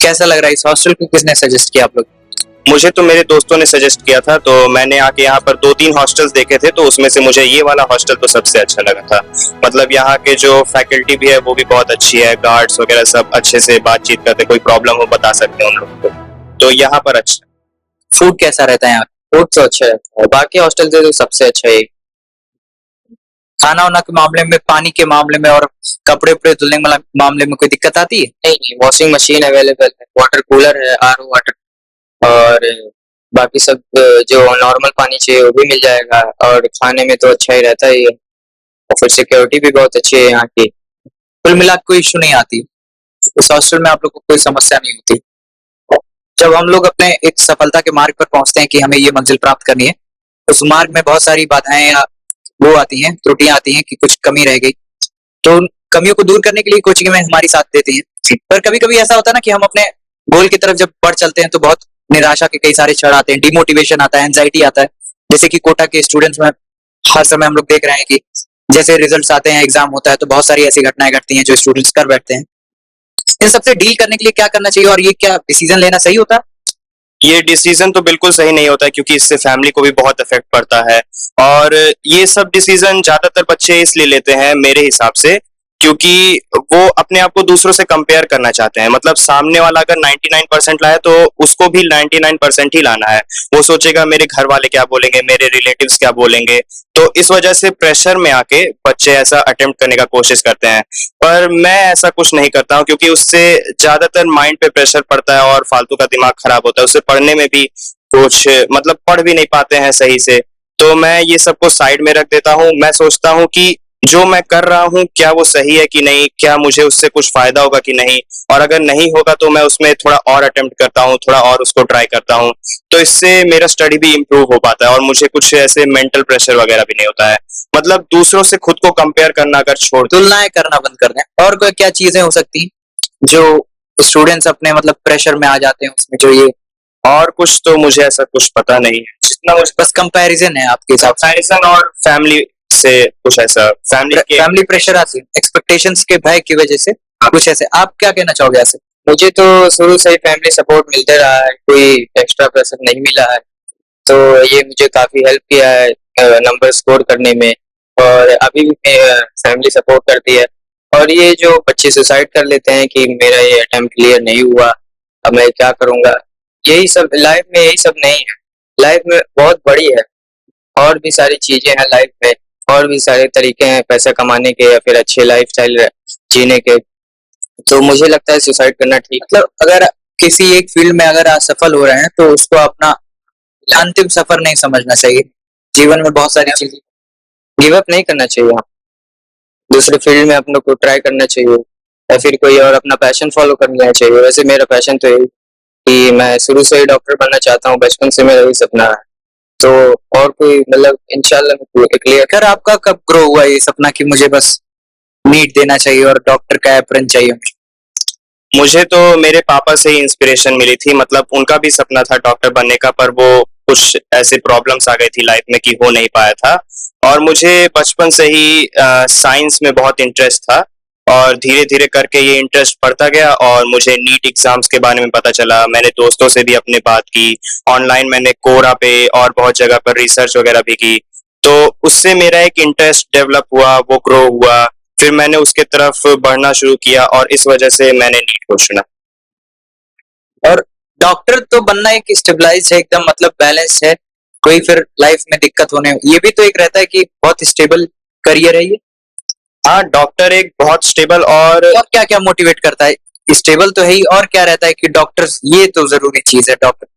कैसा लग रहा है इस हॉस्टल को? किसने सजेस्ट किया आप लोग? मुझे तो मेरे दोस्तों ने सजेस्ट किया था, तो मैंने आके यहाँ पर 2-3 हॉस्टल्स देखे थे, तो उसमें से मुझे ये वाला हॉस्टल तो सबसे अच्छा लगा था। मतलब यहाँ के जो फैकल्टी भी है वो भी बहुत अच्छी है, गार्ड्स वगैरह सब अच्छे से बातचीत करते, कोई प्रॉब्लम हो बता सकते हैं उन लोग को, तो यहाँ पर अच्छा। फूड कैसा रहता है यहाँ? फूड तो अच्छा है, बाकी हॉस्टल से तो सबसे अच्छा है। खाना वाना के मामले में, पानी के मामले में और कपड़े उपड़े धुलने के मामले में कोई दिक्कत आती है? नहीं नहीं, वॉशिंग मशीन अवेलेबल है, वाटर कूलर है, आरओ वाटर, और बाकी सब जो नॉर्मल पानी चाहिए वो भी मिल जाएगा, और खाने में तो अच्छा ही रहता ही है, और फिर सिक्योरिटी भी बहुत अच्छी है यहाँ की। कुल मिला के कोई इशू नहीं आती इस हॉस्टल में? आप लोग को कोई समस्या नहीं होती? जब हम लोग अपने एक सफलता के मार्ग पर पहुंचते हैं कि हमें ये मंजिल प्राप्त करनी है, उस मार्ग में बहुत सारी बाधाएं या वो आती हैं, त्रुटियां आती हैं कि कुछ कमी रह गई, तो उन कमियों को दूर करने के लिए कोचिंग में हमारी साथ देती हैं। पर कभी कभी ऐसा होता है ना कि हम अपने गोल की तरफ जब बढ़ चलते हैं तो बहुत निराशा के कई सारे क्षण आते हैं, डिमोटिवेशन आता है, एंजाइटी आता है। जैसे कि कोटा के स्टूडेंट्स में हर समय हम लोग देख रहे हैं कि जैसे रिजल्ट्स आते हैं, एग्जाम होता है, तो बहुत सारी ऐसी घटनाएं घटती हैं जो स्टूडेंट्स कर बैठते हैं। इन सबसे डील करने के लिए क्या करना चाहिए, और ये क्या डिसीजन लेना सही होता है? ये डिसीजन तो बिल्कुल सही नहीं होता है, क्योंकि इससे फैमिली को भी बहुत इफेक्ट पड़ता है, और ये सब डिसीजन ज्यादातर बच्चे इसलिए लेते हैं मेरे हिसाब से, क्योंकि वो अपने आप को दूसरों से कंपेयर करना चाहते हैं। मतलब सामने वाला अगर 99% लाए तो उसको भी 99% ही लाना है। वो सोचेगा मेरे घर वाले क्या बोलेंगे, मेरे रिलेटिव्स क्या बोलेंगे, तो इस वजह से प्रेशर में आके बच्चे ऐसा अटेम्प्ट करने का कोशिश करते हैं। पर मैं ऐसा कुछ नहीं करता हूँ, क्योंकि उससे ज्यादातर माइंड पे प्रेशर पड़ता है और फालतू का दिमाग खराब होता है, उससे पढ़ने में भी कुछ मतलब पढ़ भी नहीं पाते हैं सही से। तो मैं ये सबको साइड में रख देता हूँ। मैं सोचता हूँ कि जो मैं कर रहा हूँ क्या वो सही है कि नहीं, क्या मुझे उससे कुछ फायदा होगा कि नहीं, और अगर नहीं होगा तो मैं उसमें थोड़ा और अटेम्प्ट करता हूँ, थोड़ा और उसको ट्राई करता हूँ। तो इससे मेरा स्टडी भी इम्प्रूव हो पाता है और मुझे कुछ ऐसे मेंटल प्रेशर वगैरह भी नहीं होता है। मतलब दूसरों से खुद को कंपेयर करना अगर छोड़ दो। तुलनाएं करना बंद कर दें। और कोई क्या चीजें हो सकती हैं जो स्टूडेंट्स अपने मतलब प्रेशर में आ जाते हैं उसमें, जो ये और कुछ तो मुझे ऐसा कुछ पता नहीं है, जितना मुझे बस कंपैरिजन है आपके हिसाब से? कंपैरिजन और फैमिली से कुछ ऐसा, फैमिली प्रेशर आती है, एक्सपेक्टेशंस के भय की वजह से कुछ ऐसे। आप क्या कहना चाहोगे ऐसे? मुझे तो शुरू से ही फैमिली सपोर्ट मिलते रहा है, कोई एक्स्ट्रा प्रेशर नहीं मिला है, तो ये मुझे काफी हेल्प किया है नंबर स्कोर करने में, और अभी भी फैमिली सपोर्ट करती है। और ये जो बच्चे सुसाइड कर लेते हैं कि मेरा ये अटेम्प्ट क्लियर नहीं हुआ, अब मैं क्या करूंगा, यही सब लाइफ में, यही सब नहीं है। लाइफ में बहुत बड़ी है, और भी सारी चीजें हैं लाइफ में, और भी सारे तरीके हैं पैसा कमाने के या फिर अच्छे लाइफस्टाइल जीने के। तो मुझे लगता है सुसाइड करना ठीक। मतलब अगर किसी एक फील्ड में अगर आप सफल हो रहे हैं तो उसको अपना अंतिम सफर नहीं समझना चाहिए। जीवन में बहुत सारी चीजें, गिव अप नहीं करना चाहिए, दूसरे फील्ड में अपने को ट्राई करना चाहिए, या फिर कोई और अपना पैशन फॉलो करना चाहिए। वैसे मेरा पैशन तो यही कि मैं शुरू से ही डॉक्टर बनना चाहता हूँ, बचपन से मेरा यही सपना है। तो और कोई मतलब इंशाल्लाह क्लियर। कर आपका कब ग्रो हुआ ये सपना कि मुझे बस नीट देना चाहिए और डॉक्टर का एप्रन चाहिए? मुझे तो मेरे पापा से ही इंस्पिरेशन मिली थी। मतलब उनका भी सपना था डॉक्टर बनने का, पर वो कुछ ऐसे प्रॉब्लम्स आ गई थी लाइफ में कि हो नहीं पाया था। और मुझे बचपन से ही साइंस में बहुत इंटरेस्ट था, और धीरे धीरे करके ये इंटरेस्ट बढ़ता गया, और मुझे नीट एग्जाम्स के बारे में पता चला। मैंने दोस्तों से भी अपने बात की, ऑनलाइन मैंने कोरा पे और बहुत जगह पर रिसर्च वगैरह भी की, तो उससे मेरा एक इंटरेस्ट डेवलप हुआ, वो ग्रो हुआ। फिर मैंने उसके तरफ बढ़ना शुरू किया, और इस वजह से मैंने नीट को चुना। और डॉक्टर तो बनना एक स्टेबलाइज है, एकदम मतलब बैलेंस है, कोई फिर लाइफ में दिक्कत होने, ये भी तो एक रहता है कि बहुत स्टेबल करियर है ये। हाँ, डॉक्टर एक बहुत स्टेबल और क्या क्या मोटिवेट करता है? स्टेबल तो है ही, और क्या रहता है कि डॉक्टर्स, ये तो जरूरी चीज है डॉक्टर।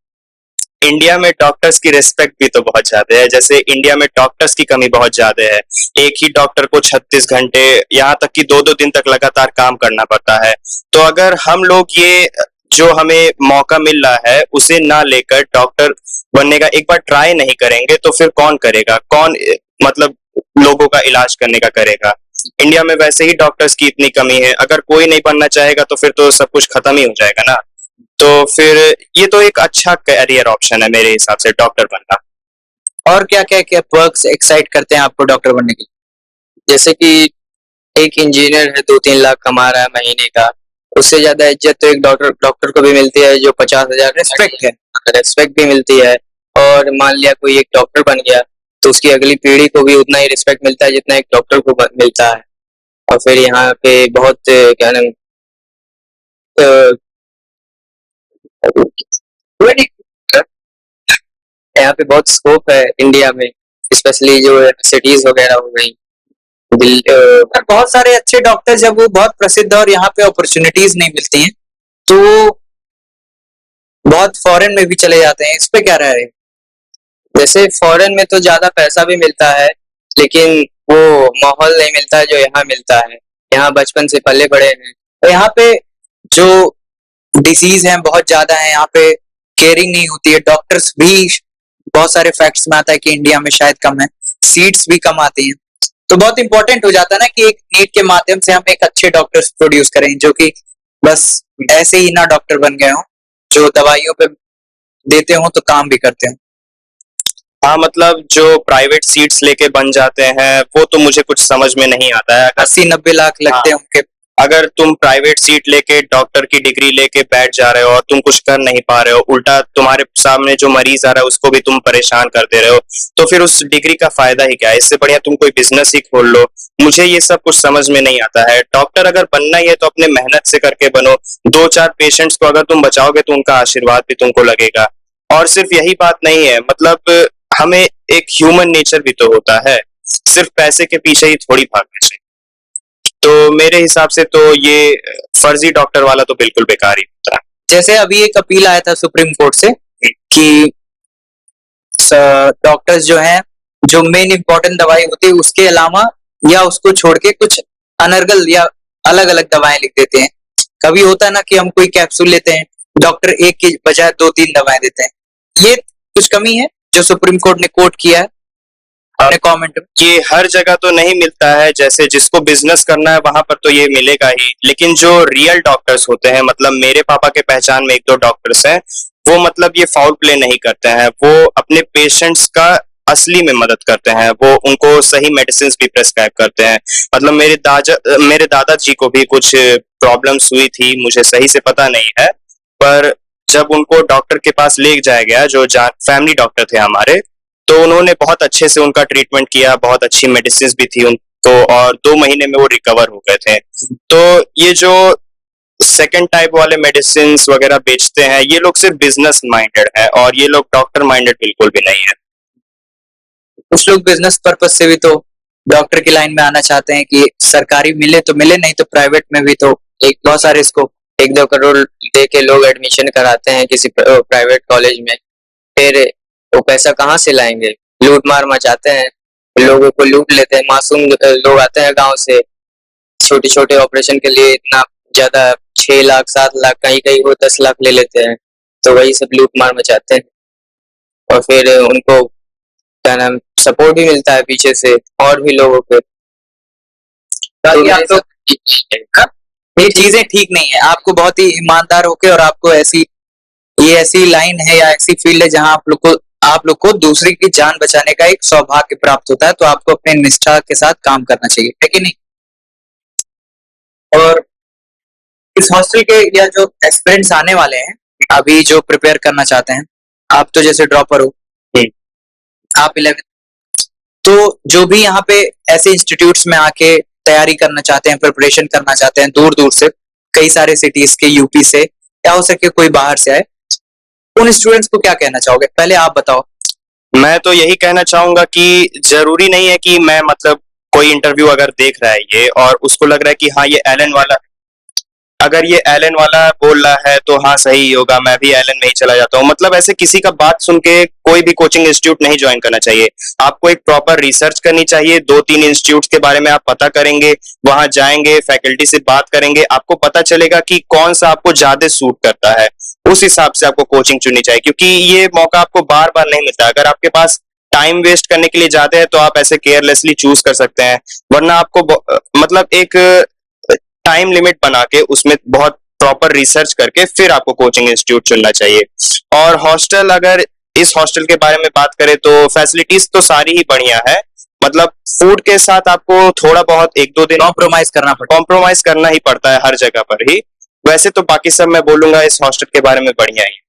इंडिया में डॉक्टर्स की रिस्पेक्ट भी तो बहुत ज्यादा है। जैसे इंडिया में डॉक्टर्स की कमी बहुत ज्यादा है। एक ही डॉक्टर को 36 घंटे, यहाँ तक कि 2-2 दिन तक लगातार काम करना पड़ता है। तो अगर हम लोग ये जो हमें मौका मिल रहा है उसे ना लेकर डॉक्टर बनने का एक बार ट्राई नहीं करेंगे, तो फिर कौन करेगा? कौन मतलब लोगों का इलाज करने का करेगा? इंडिया में वैसे ही डॉक्टर्स की इतनी कमी है, अगर कोई नहीं बनना चाहेगा तो फिर तो सब कुछ खत्म ही हो जाएगा ना। तो फिर ये तो एक अच्छा करियर ऑप्शन है मेरे हिसाब से, डॉक्टर बनना। और क्या क्या क्या पर्क्स एक्साइट करते हैं आपको डॉक्टर बनने के लिए? जैसे कि एक इंजीनियर है 2-3 लाख कमा रहा है महीने का, उससे ज्यादा इज्जत तो एक डॉक्टर डॉक्टर को भी मिलती है जो 50,000 रिस्पेक्ट है। रेस्पेक्ट भी मिलती है। और मान लिया कोई एक डॉक्टर बन गया तो उसकी अगली पीढ़ी को भी उतना ही रिस्पेक्ट मिलता है जितना एक डॉक्टर को मिलता है। और फिर यहाँ पे बहुत क्या नाम अ, यहाँ पे बहुत स्कोप है इंडिया में, स्पेशली जो सिटीज वगैरह हो गई दिल्ली। पर बहुत सारे अच्छे डॉक्टर जब वो बहुत प्रसिद्ध और यहाँ पे अपॉर्चुनिटीज नहीं मिलती हैं तो बहुत फॉरेन में भी चले जाते हैं। इस पे क्या राय है? जैसे फॉरेन में तो ज्यादा पैसा भी मिलता है लेकिन वो माहौल नहीं मिलता है जो यहाँ मिलता है। यहाँ बचपन से पले बड़े हैं। तो यहाँ पे जो डिसीज हैं बहुत ज्यादा है, यहाँ पे केयरिंग नहीं होती है। डॉक्टर्स भी बहुत सारे फैक्ट्स में आता है कि इंडिया में शायद कम है, सीट्स भी कम आती हैं। तो बहुत इंपॉर्टेंट हो जाता है ना कि एक नीट के माध्यम से हम एक अच्छे डॉक्टर्स प्रोड्यूस करें जो कि बस ऐसे ही ना डॉक्टर बन गए हों, जो दवाइयों पे देते हो तो काम भी करते हो। हाँ, मतलब जो प्राइवेट सीट्स लेके बन जाते हैं वो तो मुझे कुछ समझ में नहीं आता है। 80-90 लाख लगते हैं उनके। अगर तुम प्राइवेट सीट लेके डॉक्टर की डिग्री लेके बैठ जा रहे हो और तुम कुछ कर नहीं पा रहे हो, उल्टा तुम्हारे सामने जो मरीज आ रहा है उसको भी तुम परेशान कर दे रहे हो, तो फिर उस डिग्री का फायदा ही क्या है? इससे बढ़िया तुम कोई बिजनेस ही खोल लो। मुझे ये सब कुछ समझ में नहीं आता है। डॉक्टर अगर बनना ही है तो अपने मेहनत से करके बनो। 2-4 पेशेंट्स को अगर तुम बचाओगे तो उनका आशीर्वाद भी तुमको लगेगा। और सिर्फ यही बात नहीं है, मतलब हमें एक ह्यूमन नेचर भी तो होता है, सिर्फ पैसे के पीछे ही थोड़ी भागना चाहिए। तो मेरे हिसाब से तो ये फर्जी डॉक्टर वाला तो बिल्कुल बेकार ही होता है। जैसे अभी एक अपील आया था सुप्रीम कोर्ट से कि डॉक्टर्स जो हैं जो मेन इंपॉर्टेंट दवाई होती है उसके अलावा या उसको छोड़ के कुछ अनर्गल या अलग अलग दवाएं लिख देते हैं। कभी होता है ना कि हम कोई कैप्सूल लेते हैं, डॉक्टर एक की बजाय 2-3 दवाएं देते हैं। ये कुछ कमी है जो सुप्रीम कोर्ट ने कोट किया है अपने कमेंट में। ये हर जगह तो नहीं मिलता है, जैसे जिसको बिजनेस करना है वहां पर तो ये मिलेगा ही, लेकिन जो रियल डॉक्टर्स होते हैं, मतलब मेरे पापा के पहचान में 1-2 डॉक्टर्स हैं, वो मतलब ये फाउल प्ले नहीं करते हैं। वो अपने पेशेंट्स का असली में मदद करते हैं, वो उनको सही मेडिसिन भी प्रेस्क्राइब करते हैं। मतलब मेरे दादाजी को भी कुछ प्रॉब्लम्स हुई थी, मुझे सही से पता नहीं है, पर जब उनको डॉक्टर के पास ले जाया गया जो फैमिली डॉक्टर थे हमारे, तो उन्होंने बहुत अच्छे से उनका ट्रीटमेंट किया, बहुत अच्छी मेडिसिन भी थी उनको, और 2 महीने में वो रिकवर हो गए थे। तो ये जो सेकंड टाइप वाले मेडिसिन वगैरह बेचते हैं, ये लोग सिर्फ बिजनेस माइंडेड है और ये लोग डॉक्टर माइंडेड बिल्कुल भी नहीं है। कुछ लोग बिजनेस पर्पज से भी तो डॉक्टर की लाइन में आना चाहते हैं कि सरकारी मिले तो मिले, नहीं तो प्राइवेट में भी तो एक बहुत सारे इसको 1-2 करोड़ दे के लोग एडमिशन कराते हैं किसी प्राइवेट कॉलेज में। फिर वो पैसा कहाँ से लाएंगे? लूट मार मचाते हैं, लोगों को लूट लेते हैं। मासूम लोग आते हैं गांव से, छोटे छोटे ऑपरेशन के लिए इतना ज्यादा 6 लाख 7 लाख, कहीं कहीं वो 10 लाख ले लेते हैं। तो वही सब लूट मार मचाते हैं और फिर उनको क्या नाम सपोर्ट भी मिलता है पीछे से और भी लोगों के। बाकी आप तो ये चीजें ठीक नहीं है। आपको बहुत ही ईमानदार होके और आपको ये ऐसी लाइन है या ऐसी फील्ड है जहां आप लोग को दूसरे की जान बचाने का एक सौभाग्य प्राप्त होता है, तो आपको अपने निष्ठा के साथ काम करना चाहिए, है कि नहीं? और इस हॉस्टल के या जो एस्पिरेंट्स आने वाले हैं अभी जो प्रिपेयर करना चाहते हैं, आप तो जैसे ड्रॉपर हो, आप 11, तो जो भी यहाँ पे ऐसे इंस्टीट्यूट्स में आके तैयारी करना चाहते हैं, प्रिपरेशन करना चाहते हैं, दूर दूर से कई सारे सिटीज के, यूपी से या हो सके कोई बाहर से आए, उन स्टूडेंट्स को क्या कहना चाहोगे? पहले आप बताओ। मैं तो यही कहना चाहूंगा कि जरूरी नहीं है कि मैं मतलब कोई इंटरव्यू अगर देख रहा है ये और उसको लग रहा है कि हाँ ये एलन वाला, अगर ये एलन वाला बोल रहा है तो हाँ सही होगा, मैं भी एलन में ही चला जाता हूँ। मतलब ऐसे किसी का बात सुन के कोई भी कोचिंग इंस्टीट्यूट नहीं ज्वाइन करना चाहिए। आपको एक प्रॉपर रिसर्च करनी चाहिए। 2-3 इंस्टीट्यूट के बारे में आप पता करेंगे, वहां जाएंगे, फैकल्टी से बात करेंगे, आपको पता चलेगा कि कौन सा आपको ज्यादा सूट करता है। उस हिसाब से आपको कोचिंग चुननी चाहिए, क्योंकि ये मौका आपको बार बार नहीं मिलता। अगर आपके पास टाइम वेस्ट करने के लिए ज्यादा है तो आप ऐसे केयरलेसली चूज कर सकते हैं, वरना आपको मतलब एक टाइम लिमिट बना के उसमें बहुत प्रॉपर रिसर्च करके फिर आपको कोचिंग इंस्टीट्यूट चुनना चाहिए। और हॉस्टल, अगर इस हॉस्टल के बारे में बात करें तो फैसिलिटीज तो सारी ही बढ़िया है। मतलब फूड के साथ आपको थोड़ा बहुत 1-2 दिन कॉम्प्रोमाइज करना ही पड़ता है हर जगह पर ही, वैसे तो बाकी सब मैं बोलूंगा इस हॉस्टल के बारे में बढ़िया ही।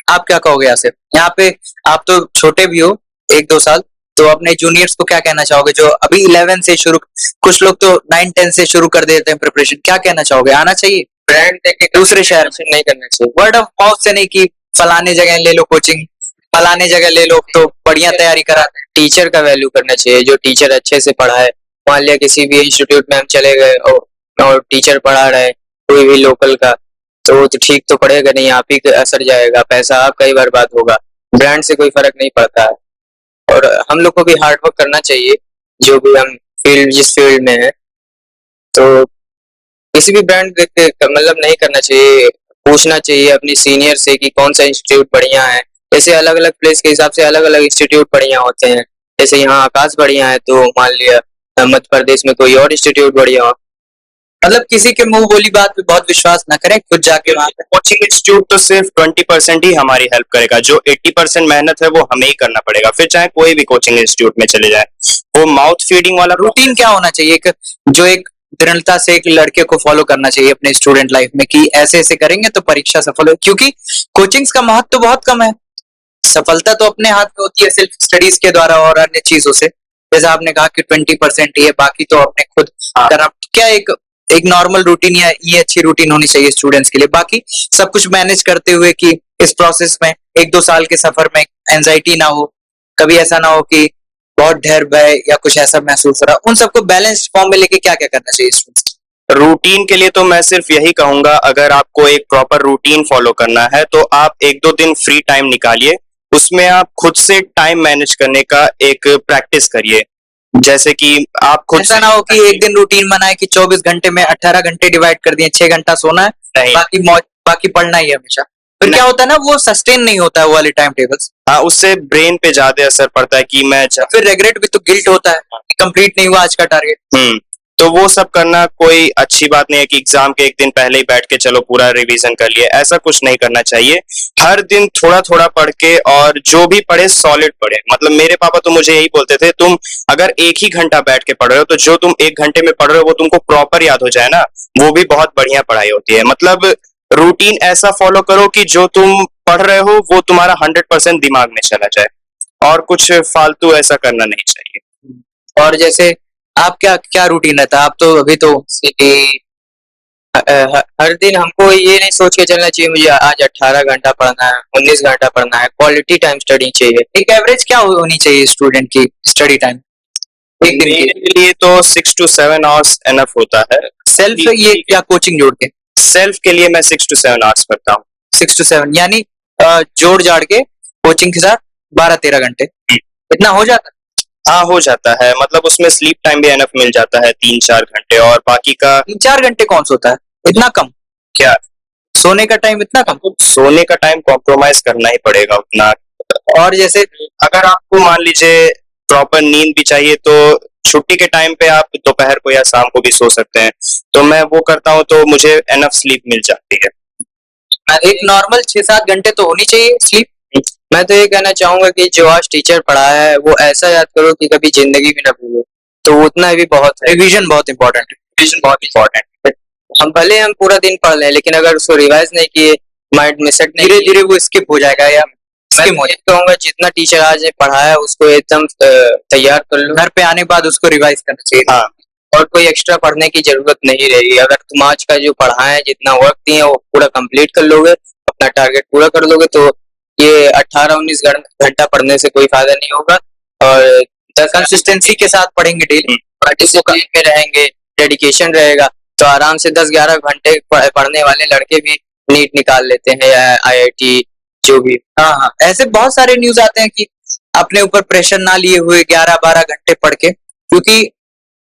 आप क्या कहोगे आसिफ? यहाँ पे आप तो छोटे भी हो, 1-2 साल, तो अपने जूनियर्स को क्या कहना चाहोगे जो अभी 11 से शुरू, कुछ लोग तो 9-10 से शुरू कर देते हैं प्रिपरेशन, क्या कहना चाहोगे? आना चाहिए ब्रांड देख के दूसरे शहर से नहीं करना चाहिए। वर्ड ऑफ माउथ से, नहीं कि फलाने जगह ले लो कोचिंग, फलाने जगह ले लो तो बढ़िया तैयारी कराते हैं। टीचर का वैल्यू करना चाहिए, जो टीचर अच्छे से पढ़ाए। मान लिया किसी भी इंस्टीट्यूट में हम चले गए और टीचर पढ़ा रहे कोई भी लोकल का, तो वो तो ठीक तो पड़ेगा नहीं, आप ही का असर जाएगा, पैसा आपका ही बर्बाद होगा। ब्रांड से कोई फर्क नहीं पड़ता है। और हम लोग को भी हार्ड वर्क करना चाहिए, जो भी हम जिस फील्ड में है। तो किसी भी ब्रांड देख के मतलब नहीं करना चाहिए, पूछना चाहिए अपनी सीनियर से कि कौन सा इंस्टीट्यूट बढ़िया है। जैसे अलग अलग प्लेस के हिसाब से अलग अलग इंस्टीट्यूट बढ़िया होते हैं। जैसे यहाँ आकाश बढ़िया है, तो मान लिया मध्य प्रदेश में कोई और इंस्टीट्यूट बढ़िया हो। मतलब किसी के मुंह बोली बात पे बहुत विश्वास ना करें, खुद जाके वहां पे। कोचिंग इंस्टीट्यूट तो सिर्फ 20% ही हमारी हेल्प करेगा, जो 80% मेहनत है वो हमें ही करना पड़ेगा, फिर चाहे कोई भी कोचिंग इंस्टीट्यूट में चले जाए। वो माउथ फीडिंग वाला रूटीन क्या होना चाहिए जो एक दृढ़ता से एक लड़के को फॉलो करना चाहिए अपने स्टूडेंट लाइफ में कि ऐसे ऐसे करेंगे तो परीक्षा सफल हो? क्योंकि कोचिंग्स का महत्व तो बहुत कम है, सफलता तो अपने हाथ में होती है सिर्फ स्टडीज के द्वारा और अन्य चीजों से। जैसा आपने कहा कि 20% ही है, बाकी तो अपने खुद करना। क्या एक नॉर्मल रूटीन या ये अच्छी रूटीन होनी चाहिए स्टूडेंट्स के लिए, बाकी सब कुछ मैनेज करते हुए कि इस प्रोसेस में 1-2 साल के सफर में एंजाइटी ना हो, कभी ऐसा ना हो कि बहुत ढेर भय या कुछ ऐसा महसूस हो रहा, उन सबको बैलेंस फॉर्म में लेके क्या क्या करना चाहिए स्टूडेंट्स? रूटीन के लिए तो मैं सिर्फ यही कहूंगा, अगर आपको एक प्रॉपर रूटीन फॉलो करना है तो आप 1-2 दिन फ्री टाइम निकालिए, उसमें आप खुद से टाइम मैनेज करने का एक प्रैक्टिस करिए। जैसे कि आप खुद ऐसा ना हो कि एक दिन रूटीन बनाए कि 24 घंटे में 18 घंटे डिवाइड कर दिए, 6 घंटा सोना है, नहीं, बाकी पढ़ना ही है हमेशा। फिर क्या होता है ना, वो सस्टेन नहीं होता है वो वाले टाइम टेबल्स। हाँ, उससे ब्रेन पे ज्यादा असर पड़ता है कि मैं फिर रिग्रेट भी तो, गिल्ट होता है कंप्लीट नहीं हुआ आज का टारगेट। तो वो सब करना कोई अच्छी बात नहीं है कि एग्जाम के एक दिन पहले ही बैठ के चलो पूरा रिवीजन कर लिए, ऐसा कुछ नहीं करना चाहिए। हर दिन थोड़ा थोड़ा पढ़ के, और जो भी पढ़े सॉलिड पढ़े। मतलब मेरे पापा तो मुझे यही बोलते थे, तुम अगर 1 ही घंटा बैठ के पढ़ रहे हो तो जो तुम 1 घंटे में पढ़ रहे हो वो तुमको प्रॉपर याद हो जाए ना, वो भी बहुत बढ़िया पढ़ाई होती है। मतलब रूटीन ऐसा फॉलो करो कि जो तुम पढ़ रहे हो वो तुम्हारा 100% दिमाग में चला जाए, और कुछ फालतू ऐसा करना नहीं चाहिए। और जैसे आप क्या क्या रूटीन रहता है? आप तो अभी तो हर दिन हमको ये नहीं सोच के चलना चाहिए मुझे आज 18 घंटा पढ़ना है, 19 घंटा पढ़ना है। क्वालिटी टाइम स्टडी चाहिए। एक एवरेज क्या होनी चाहिए स्टूडेंट की स्टडी टाइम एक दिन मेरे लिए तो 6 to 7 आवर्स एनफ होता है। सेल्फ ये या कोचिंग जोड़ के? सेल्फ के लिए मैं 6 to 7 आवर्स पढ़ता हूँ। 6 to 7 यानी जोड़ जाड़ के कोचिंग के साथ 12-13 घंटे इतना हो जाता है? हाँ, हो जाता है। मतलब उसमें स्लीप टाइम भी एनफ मिल जाता है 3-4 घंटे, और बाकी का 3-4 घंटे कौन सोता है? इतना कम? क्या सोने का टाइम इतना कम? सोने का टाइम कॉम्प्रोमाइज करना ही पड़ेगा उतना। और जैसे अगर आपको मान लीजिए प्रॉपर नींद भी चाहिए तो छुट्टी के टाइम पे आप दोपहर को या शाम को भी सो सकते हैं, तो मैं वो करता हूँ तो मुझे एनफ स्लीप मिल जाती है। एक नॉर्मल 6-7 घंटे तो होनी चाहिए स्लीप। मैं तो ये कहना चाहूंगा कि जो आज टीचर पढ़ाया है वो ऐसा याद करो कि कभी जिंदगी में ना भूलो, तो उतना भी बहुत है। रिवीजन बहुत इंपॉर्टेंट है। रिवीजन बहुत इंपॉर्टेंट है। हम पूरा दिन पढ़ लें, लेकिन अगर उसको रिवाइज नहीं किए, माइंड में सेट नहीं, धीरे धीरे वो स्किप हो जाएगा या मैं कहूंगा जितना टीचर आज पढ़ाया उसको एकदम तैयार कर लो, घर पे आने के बाद उसको रिवाइज करना चाहिए। हाँ, और कोई एक्स्ट्रा पढ़ने की जरूरत नहीं रहेगी। अगर तुम आज का जो पढ़ा है, जितना वर्क दिए वो पूरा कंप्लीट कर लोगे, अपना टारगेट पूरा कर लोगे, तो ये 18-19 घंटा पढ़ने से कोई फायदा नहीं होगा। और कंसिस्टेंसी के साथ पढ़ेंगे, डेली डिसिप्लिन में रहेंगे, डेडिकेशन रहेगा, तो आराम से 10-11 घंटे पढ़ने वाले लड़के भी नीट निकाल लेते हैं या IIT जो भी। हाँ, ऐसे बहुत सारे न्यूज आते हैं कि अपने ऊपर प्रेशर ना लिए हुए 11-12 घंटे पढ़ के, क्योंकि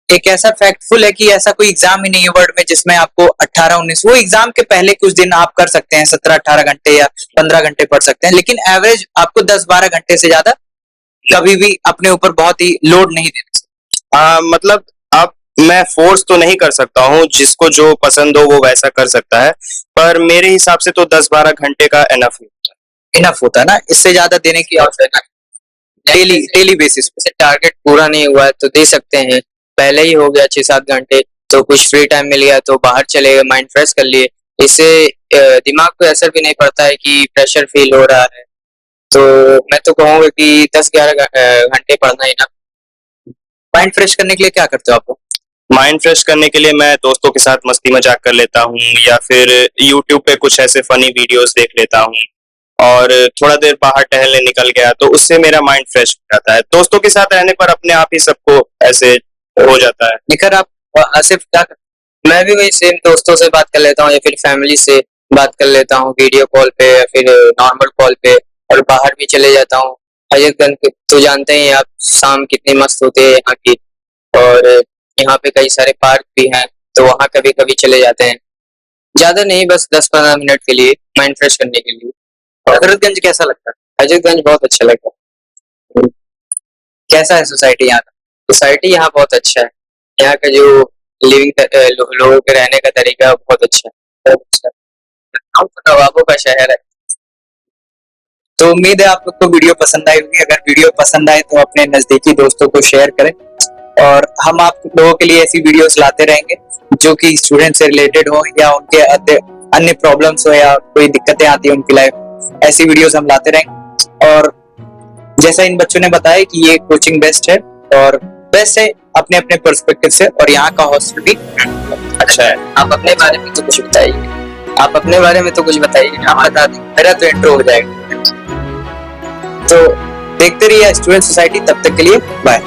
एक ऐसा फैक्टफुल है कि ऐसा कोई एग्जाम ही नहीं है वर्ल्ड में जिसमें आपको 18-19, वो एग्जाम के पहले कुछ दिन आप कर सकते हैं 17-18 घंटे या 15 घंटे पढ़ सकते हैं, लेकिन एवरेज आपको 10-12 घंटे से ज्यादा कभी भी अपने ऊपर बहुत ही लोड नहीं देना चाहिए। मतलब आप, मैं फोर्स तो नहीं कर सकता हूँ, जिसको जो पसंद हो वो वैसा कर सकता है, पर मेरे हिसाब से तो 10-12 घंटे का इनफ होता है ना, इससे ज्यादा देने की आवश्यकता डेली बेसिस पे। टारगेट पूरा नहीं हुआ है तो दे सकते हैं, पहले ही हो गया 6-7 घंटे तो कुछ फ्री टाइम मिल गया तो बाहर चले गए, माइंड फ्रेश कर लिए, इससे दिमाग पे असर भी नहीं पड़ता है कि प्रेशर फील हो रहा है। तो मैं तो कहूँगा कि 10-11 घंटे पढ़ना ही ना। माइंड फ्रेश करने के लिए क्या करते हो आप लोग? माइंड फ्रेश करने के लिए मैं दोस्तों के साथ मस्ती मजाक कर लेता हूँ या फिर यूट्यूब पे कुछ ऐसे फनी वीडियोस देख लेता हूँ और थोड़ा देर बाहर टहलने निकल गया तो उससे मेरा माइंड फ्रेश हो जाता है। दोस्तों के साथ रहने पर अपने आप ही सबको ऐसे हो जाता है। निखर, आप आसिफ क्या करते मैं भी वही सेम दोस्तों से बात कर लेता हूँ या फिर फैमिली से बात कर लेता हूँ वीडियो कॉल पे या फिर नॉर्मल कॉल पे, और बाहर भी चले जाता हूँ। हजरतगंज तो जानते ही हैं आप, शाम कितनी मस्त होती है यहाँ की, और यहाँ पे कई सारे पार्क भी हैं तो वहाँ कभी कभी चले जाते हैं। ज्यादा नहीं, बस 10-15 मिनट के लिए माइंड फ्रेश करने के लिए। हो? हजरतगंज कैसा लगता है? हजरतगंज बहुत अच्छा लगा। कैसा है सोसाइटी यहाँ का? सोसाइटी यहाँ बहुत अच्छा है। यहाँ का जो लोगों के रहने का तरीका बहुत अच्छा है। बहुत अच्छा। गाँव तो नवाबों का शहर है। तो उम्मीद है आप लोग को वीडियो पसंद आई होगी। अगर वीडियो पसंद आए तो अपने नजदीकी दोस्तों को शेयर करें, और हम आप लोगों के लिए ऐसी वीडियोस लाते रहेंगे जो कि स्टूडेंट से रिलेटेड हो या उनके अन्य प्रॉब्लम्स हो या कोई दिक्कतें आती है उनकी लाइफ, ऐसी वीडियोस हम लाते रहेंगे। और जैसा इन बच्चों ने बताया कि ये कोचिंग बेस्ट है, और बेस्ट है अपने अपने पर्सपेक्टिव से, और यहाँ का हॉस्टल भी अच्छा है। आप अपने बारे में तो कुछ बताइए। आप अपने बारे में तो कुछ बताइए। हम बता दें, मेरा तो इंट्रो हो जाएगा। तो देखते रहिए स्टूडेंट सोसाइटी। तब तक के लिए बाय।